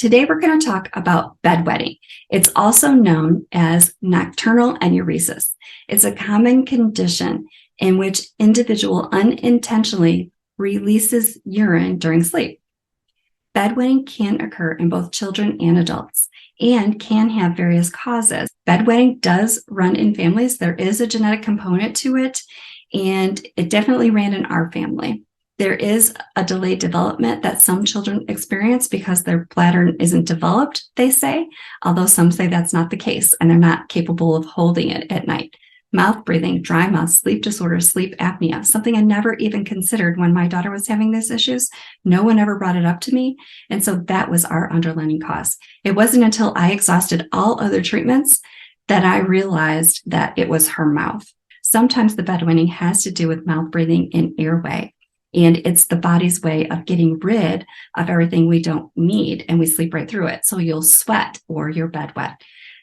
Today, we're going to talk about bedwetting. It's also known as nocturnal enuresis. It's a common condition in which individual unintentionally releases urine during sleep. Bedwetting can occur in both children and adults and can have various causes. Bedwetting does run in families. There is a genetic component to it, and it definitely ran in our family. There is a delayed development that some children experience because their bladder isn't developed, they say, although some say that's not the case and they're not capable of holding it at night. Mouth breathing, dry mouth, sleep disorders, sleep apnea, something I never even considered when my daughter was having these issues. No one ever brought it up to me. And so that was our underlying cause. It wasn't until I exhausted all other treatments that I realized that it was her mouth. Sometimes the bedwetting has to do with mouth breathing and airway. And it's the body's way of getting rid of everything we don't need, and we sleep right through it. So you'll sweat or you're bedwet.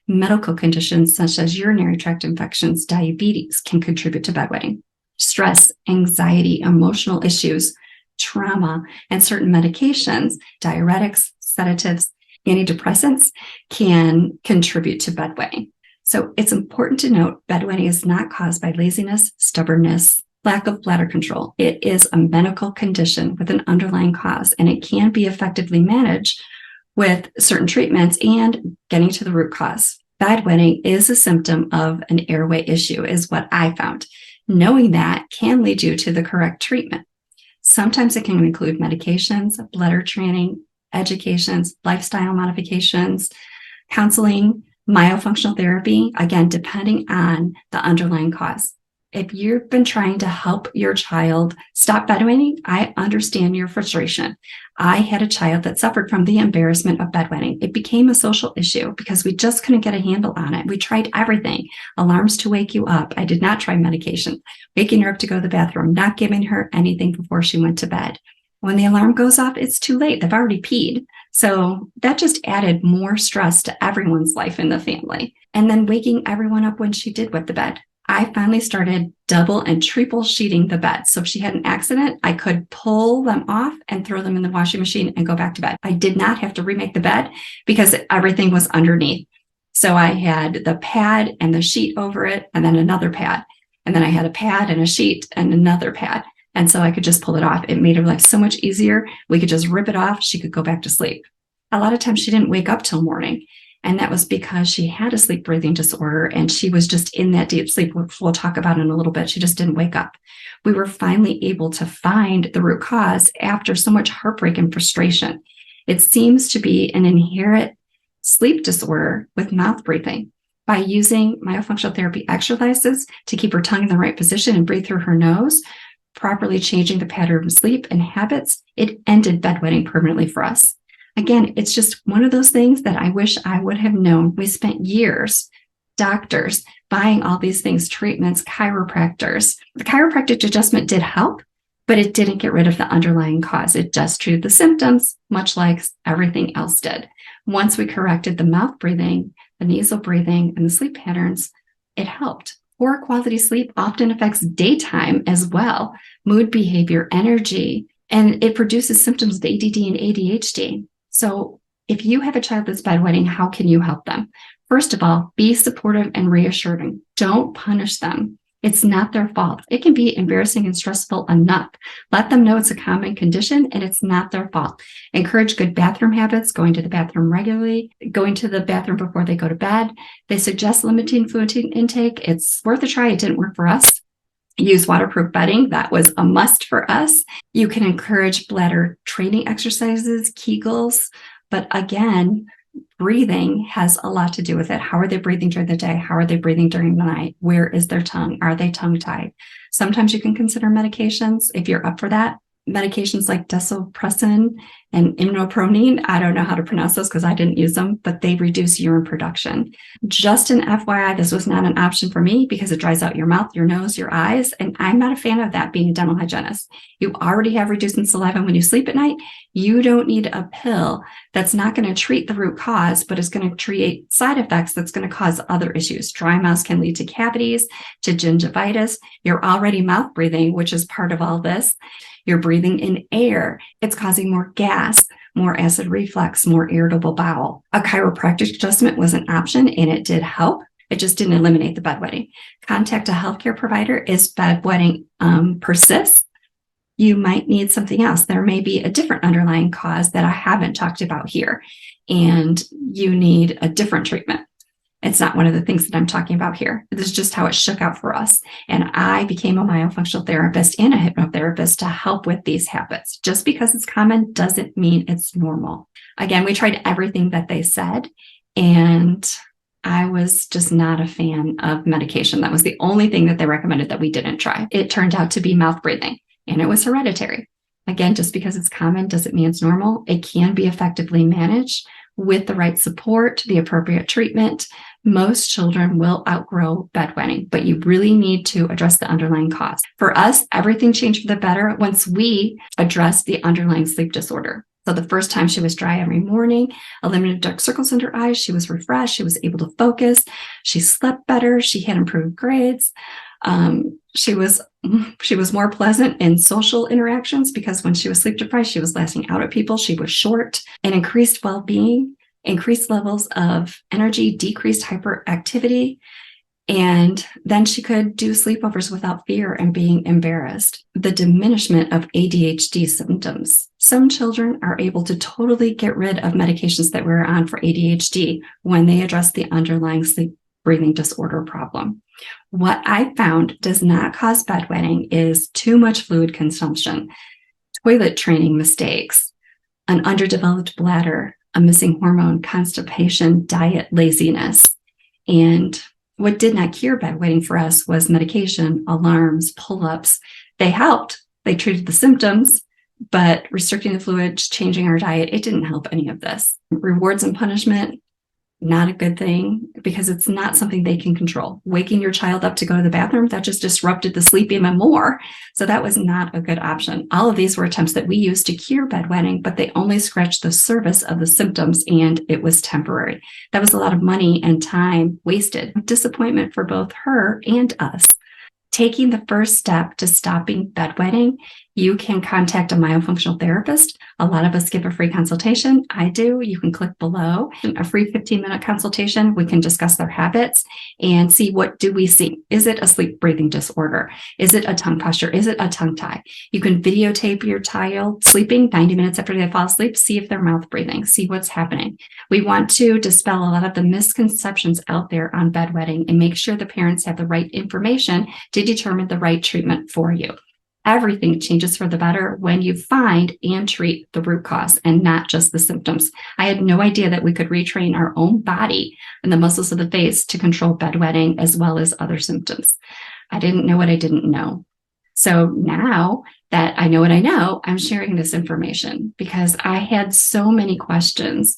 Medical conditions such as urinary tract infections, diabetes can contribute to bedwetting. Stress, anxiety, emotional issues, trauma, and certain medications, diuretics, sedatives, antidepressants can contribute to bedwetting. So it's important to note bedwetting is not caused by laziness, stubbornness, lack of bladder control. It is a medical condition with an underlying cause, and it can be effectively managed with certain treatments and getting to the root cause. Bedwetting is a symptom of an airway issue, is what I found. Knowing that can lead you to the correct treatment. Sometimes it can include medications, bladder training, educations, lifestyle modifications, counseling, myofunctional therapy, again, depending on the underlying cause. If you've been trying to help your child stop bedwetting, I understand your frustration. I had a child that suffered from the embarrassment of bedwetting. It became a social issue because we just couldn't get a handle on it. We tried everything. Alarms to wake you up. I did not try medication. Waking her up to go to the bathroom, not giving her anything before she went to bed. When the alarm goes off, it's too late. They've already peed. So that just added more stress to everyone's life in the family. And then waking everyone up when she did wet the bed. I finally started double and triple sheeting the bed. So if she had an accident, I could pull them off and throw them in the washing machine and go back to bed. I did not have to remake the bed because everything was underneath. So I had the pad and the sheet over it, and then another pad. And then I had a pad and a sheet and another pad. And so I could just pull it off. It made her life so much easier. We could just rip it off. She could go back to sleep. A lot of times she didn't wake up till morning. And that was because she had a sleep breathing disorder and she was just in that deep sleep, which we'll talk about in a little bit. She just didn't wake up. We were finally able to find the root cause after so much heartbreak and frustration. It seems to be an inherent sleep disorder with mouth breathing. By using myofunctional therapy exercises to keep her tongue in the right position and breathe through her nose, properly changing the pattern of sleep and habits, it ended bedwetting permanently for us. Again, it's just one of those things that I wish I would have known. We spent years, doctors, buying all these things, treatments, chiropractors. The chiropractic adjustment did help, but it didn't get rid of the underlying cause. It just treated the symptoms, much like everything else did. Once we corrected the mouth breathing, the nasal breathing, and the sleep patterns, it helped. Poor quality sleep often affects daytime as well, mood, behavior, energy, and it produces symptoms of ADD and ADHD. So if you have a child that's bedwetting, how can you help them? First of all, be supportive and reassuring. Don't punish them. It's not their fault. It can be embarrassing and stressful enough. Let them know it's a common condition and it's not their fault. Encourage good bathroom habits, going to the bathroom regularly, going to the bathroom before they go to bed. They suggest limiting food intake. It's worth a try. It didn't work for us. Use waterproof bedding. That was a must for us. You can encourage bladder training exercises, Kegels, but again, breathing has a lot to do with it. How are they breathing during the day? How are they breathing during the night? Where is their tongue? Are they tongue-tied? Sometimes you can consider medications if you're up for that. Medications like desmopressin and iminoprone, I don't know how to pronounce those because I didn't use them, but they reduce urine production. Just an FYI, this was not an option for me because it dries out your mouth, your nose, your eyes, and I'm not a fan of that being a dental hygienist. You already have reducing saliva when you sleep at night. You don't need a pill that's not going to treat the root cause, but is going to create side effects that's going to cause other issues. Dry mouth can lead to cavities, to gingivitis. You're already mouth breathing, which is part of all this. You're breathing in air. It's causing more gas, more acid reflux, more irritable bowel. A chiropractic adjustment was an option and it did help. It just didn't eliminate the bedwetting. Contact a healthcare provider if bedwetting persists. You might need something else. There may be a different underlying cause that I haven't talked about here, and you need a different treatment. It's not one of the things that I'm talking about here. This is just how it shook out for us. And I became a myofunctional therapist and a hypnotherapist to help with these habits. Just because it's common doesn't mean it's normal. Again, we tried everything that they said, and I was just not a fan of medication. That was the only thing that they recommended that we didn't try. It turned out to be mouth breathing, and it was hereditary. Again, just because it's common doesn't mean it's normal. It can be effectively managed with the right support, the appropriate treatment. Most children will outgrow bedwetting, but you really need to address the underlying cause. For us, everything changed for the better once we addressed the underlying sleep disorder. So the first time she was dry every morning, eliminated dark circles under her eyes, she was refreshed, she was able to focus, she slept better, she had improved grades. She was more pleasant in social interactions because when she was sleep deprived, she was lashing out at people. She was short, and increased well-being, increased levels of energy, decreased hyperactivity. And then she could do sleepovers without fear and being embarrassed. The diminishment of ADHD symptoms. Some children are able to totally get rid of medications that we're on for ADHD when they address the underlying sleep breathing disorder problem. What I found does not cause bedwetting is too much fluid consumption, toilet training mistakes, an underdeveloped bladder, a missing hormone, constipation, diet, laziness. And what did not cure bedwetting for us was medication, alarms, pull-ups. They helped. They treated the symptoms, but restricting the fluids, changing our diet, it didn't help any of this. Rewards and punishment, not a good thing because it's not something they can control. Waking your child up to go to the bathroom, that just disrupted the sleep even more. So that was not a good option. All of these were attempts that we used to cure bedwetting, but they only scratched the surface of the symptoms and it was temporary. That was a lot of money and time wasted. Disappointment for both her and us. Taking the first step to stopping bedwetting, you can contact a myofunctional therapist. A lot of us give a free consultation. I do. You can click below. A free 15-minute consultation. We can discuss their habits and see what do we see. Is it a sleep breathing disorder? Is it a tongue posture? Is it a tongue tie? You can videotape your child sleeping 90 minutes after they fall asleep. See if they're mouth breathing. See what's happening. We want to dispel a lot of the misconceptions out there on bedwetting and make sure the parents have the right information to determine the right treatment for you. Everything changes for the better when you find and treat the root cause and not just the symptoms. I had no idea that we could retrain our own body and the muscles of the face to control bedwetting as well as other symptoms. I didn't know what I didn't know. So now that I know what I know, I'm sharing this information because I had so many questions.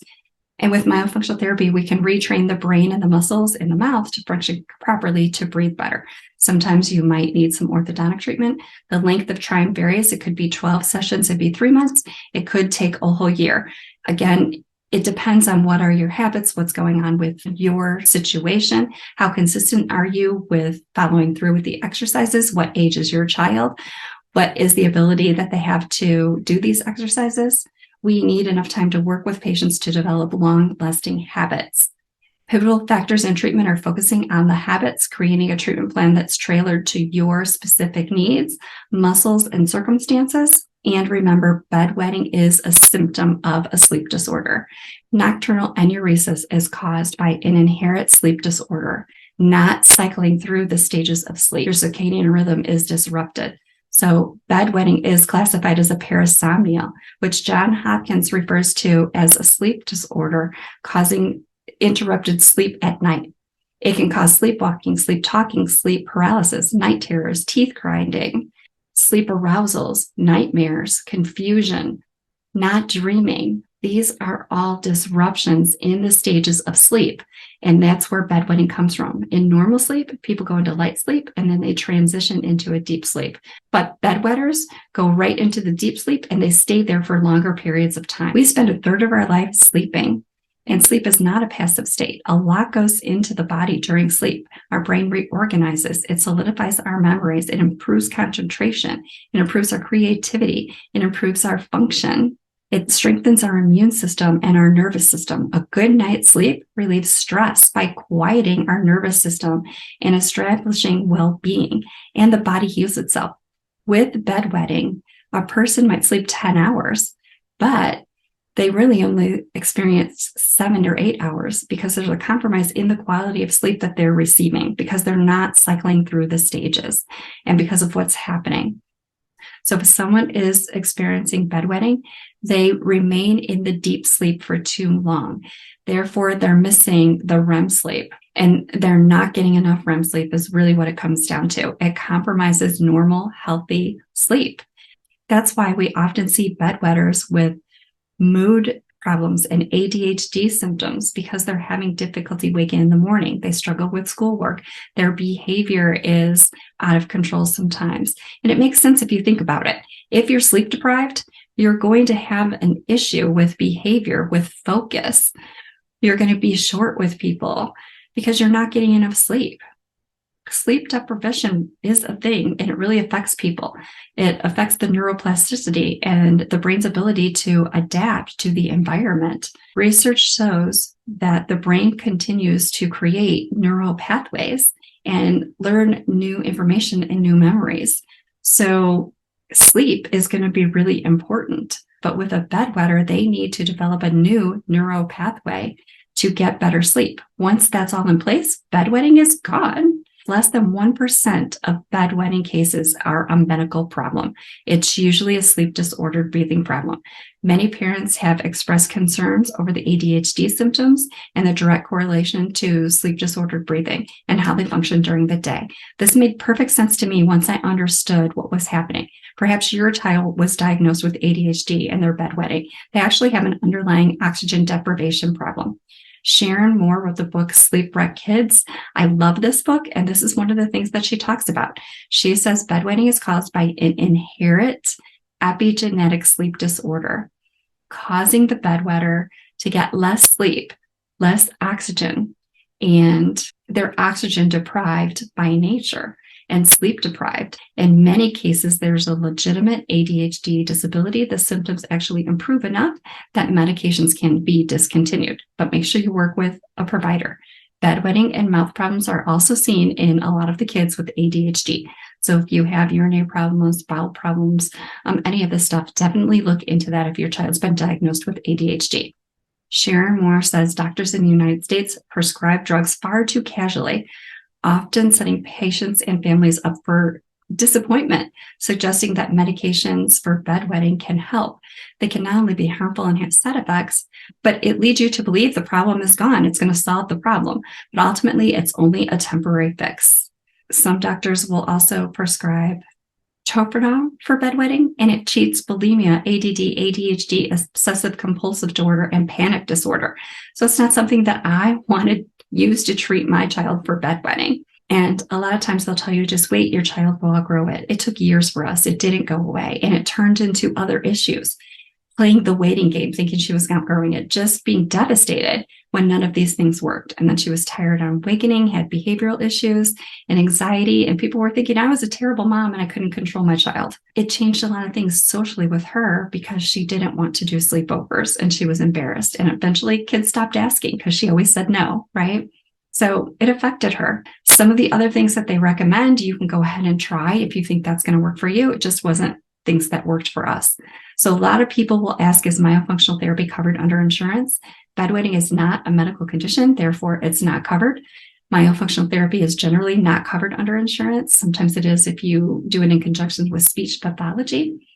And with myofunctional therapy, we can retrain the brain and the muscles in the mouth to function properly to breathe better. Sometimes you might need some orthodontic treatment. The length of time varies. It could be 12 sessions, it'd be 3 months. It could take a whole year. Again, it depends on what are your habits, what's going on with your situation, how consistent are you with following through with the exercises, what age is your child, what is the ability that they have to do these exercises. We need enough time to work with patients to develop long-lasting habits. Pivotal factors in treatment are focusing on the habits, creating a treatment plan that's tailored to your specific needs, muscles, and circumstances. And remember, bedwetting is a symptom of a sleep disorder. Nocturnal enuresis is caused by an inherent sleep disorder, not cycling through the stages of sleep. Your circadian rhythm is disrupted. So bedwetting is classified as a parasomnia, which Johns Hopkins refers to as a sleep disorder causing interrupted sleep at night. It can cause sleepwalking, sleep talking, sleep paralysis, night terrors, teeth grinding, sleep arousals, nightmares, confusion, not dreaming. These are all disruptions in the stages of sleep. And that's where bedwetting comes from. In normal sleep, people go into light sleep and then they transition into a deep sleep. But bedwetters go right into the deep sleep and they stay there for longer periods of time. We spend a third of our life sleeping, and sleep is not a passive state. A lot goes into the body during sleep. Our brain reorganizes, it solidifies our memories, it improves concentration, it improves our creativity, it improves our function. It strengthens our immune system and our nervous system. A good night's sleep relieves stress by quieting our nervous system and establishing well-being, and the body heals itself. With bedwetting, a person might sleep 10 hours, but they really only experience 7 or 8 hours because there's a compromise in the quality of sleep that they're receiving, because they're not cycling through the stages and because of what's happening. So if someone is experiencing bedwetting, they remain in the deep sleep for too long. Therefore, they're missing the REM sleep, and they're not getting enough REM sleep is really what it comes down to. It compromises normal, healthy sleep. That's why we often see bedwetters with mood problems and ADHD symptoms, because they're having difficulty waking in the morning. They struggle with schoolwork. Their behavior is out of control sometimes. And it makes sense if you think about it. If you're sleep deprived, you're going to have an issue with behavior, with focus. You're going to be short with people because you're not getting enough sleep. Sleep deprivation is a thing, and it really affects people. It affects the neuroplasticity and the brain's ability to adapt to the environment. Research shows that the brain continues to create neural pathways and learn new information and new memories. So sleep is going to be really important. But with a bedwetter, they need to develop a new neural pathway to get better sleep. Once that's all in place, bedwetting is gone. Less than 1% of bedwetting cases are a medical problem. It's usually a sleep disordered breathing problem. Many parents have expressed concerns over the ADHD symptoms and the direct correlation to sleep disordered breathing and how they function during the day. This made perfect sense to me once I understood what was happening. Perhaps your child was diagnosed with ADHD and they're bedwetting. They actually have an underlying oxygen deprivation problem. Sharon Moore wrote the book Sleep Wreck Kids. I love this book, and this is one of the things that she talks about. She says bedwetting is caused by an inherent epigenetic sleep disorder, causing the bedwetter to get less sleep, less oxygen, and they're oxygen deprived by nature and sleep deprived. In many cases, there's a legitimate ADHD disability. The symptoms actually improve enough that medications can be discontinued, but make sure you work with a provider. Bedwetting and mouth problems are also seen in a lot of the kids with ADHD. So if you have urinary problems, bowel problems, any of this stuff, definitely look into that if your child's been diagnosed with ADHD. Sharon Moore says doctors in the United States prescribe drugs far too casually, often setting patients and families up for disappointment, suggesting that medications for bedwetting can help. They can not only be harmful and have side effects, but it leads you to believe the problem is gone. It's going to solve the problem. But ultimately, it's only a temporary fix. Some doctors will also prescribe topranol for bedwetting, and it treats bulimia, ADD, ADHD, obsessive compulsive disorder, and panic disorder. So it's not something that I wanted used to treat my child for bedwetting. And a lot of times they'll tell you, just wait, your child will outgrow it. It took years for us. It didn't go away. And it turned into other issues. Playing the waiting game, thinking she was outgrowing it, just being devastated when none of these things worked. And then she was tired on awakening, had behavioral issues and anxiety. And people were thinking I was a terrible mom and I couldn't control my child. It changed a lot of things socially with her because she didn't want to do sleepovers and she was embarrassed. And eventually kids stopped asking because she always said no, right? So it affected her. Some of the other things that they recommend, you can go ahead and try if you think that's going to work for you. It just wasn't things that worked for us. So a lot of people will ask, is myofunctional therapy covered under insurance? Bedwetting is not a medical condition, therefore it's not covered. Myofunctional therapy is generally not covered under insurance. Sometimes it is if you do it in conjunction with speech pathology.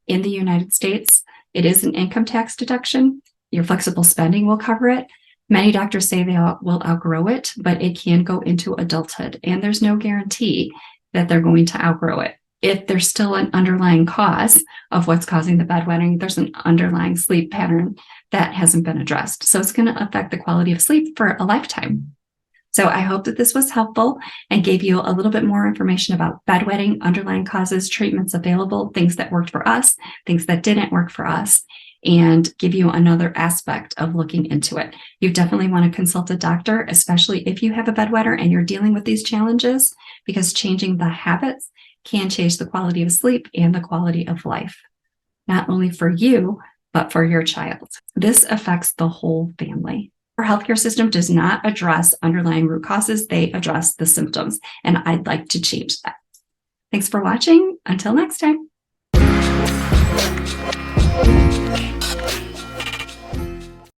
In the United States, it is an income tax deduction. Your flexible spending will cover it. Many doctors say they will outgrow it, but it can go into adulthood, and there's no guarantee that they're going to outgrow it. If there's still an underlying cause of what's causing the bedwetting, there's an underlying sleep pattern that hasn't been addressed. So it's going to affect the quality of sleep for a lifetime. So I hope that this was helpful and gave you a little bit more information about bedwetting, underlying causes, treatments available, things that worked for us, things that didn't work for us, and give you another aspect of looking into it. You definitely want to consult a doctor, especially if you have a bedwetter and you're dealing with these challenges, because changing the habits can change the quality of sleep and the quality of life, not only for you, but for your child. This affects the whole family. Our healthcare system does not address underlying root causes, they address the symptoms, and I'd like to change that. Thanks for watching. Until next time.